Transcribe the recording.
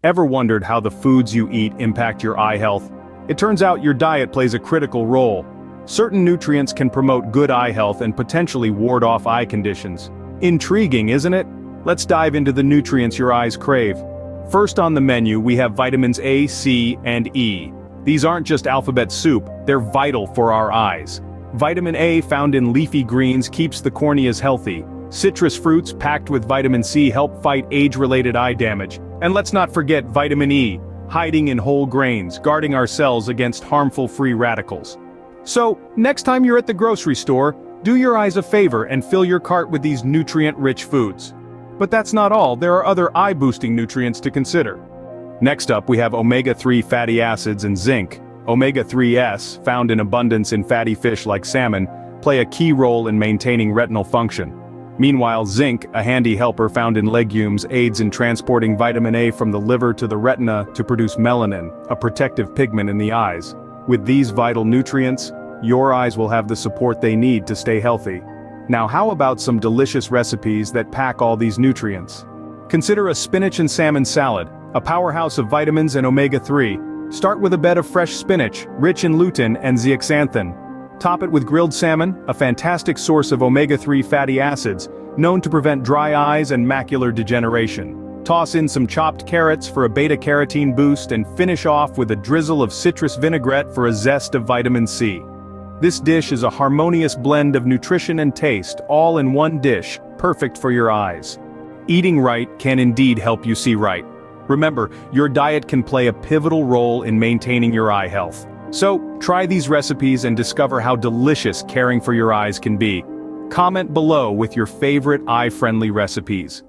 Ever wondered how the foods you eat impact your eye health? It turns out your diet plays a critical role. Certain nutrients can promote good eye health and potentially ward off eye conditions. Intriguing, isn't it? Let's dive into the nutrients your eyes crave. First on the menu we have vitamins A, C, and E. These aren't just alphabet soup, they're vital for our eyes. Vitamin A found in leafy greens keeps the corneas healthy. Citrus fruits packed with vitamin C help fight age-related eye damage. And let's not forget vitamin E, hiding in whole grains, guarding our cells against harmful free radicals. So, next time you're at the grocery store, do your eyes a favor and fill your cart with these nutrient-rich foods. But that's not all, there are other eye-boosting nutrients to consider. Next up we have omega-3 fatty acids and zinc. Omega-3s, found in abundance in fatty fish like salmon, play a key role in maintaining retinal function. Meanwhile, zinc, a handy helper found in legumes, aids in transporting vitamin A from the liver to the retina to produce melanin, a protective pigment in the eyes. With these vital nutrients, your eyes will have the support they need to stay healthy. Now how about some delicious recipes that pack all these nutrients? Consider a spinach and salmon salad, a powerhouse of vitamins and omega-3. Start with a bed of fresh spinach, rich in lutein and zeaxanthin. Top it with grilled salmon, a fantastic source of omega-3 fatty acids, known to prevent dry eyes and macular degeneration. Toss in some chopped carrots for a beta-carotene boost and finish off with a drizzle of citrus vinaigrette for a zest of vitamin C. This dish is a harmonious blend of nutrition and taste, all in one dish, perfect for your eyes. Eating right can indeed help you see right. Remember, your diet can play a pivotal role in maintaining your eye health. So, try these recipes and discover how delicious caring for your eyes can be. Comment below with your favorite eye-friendly recipes.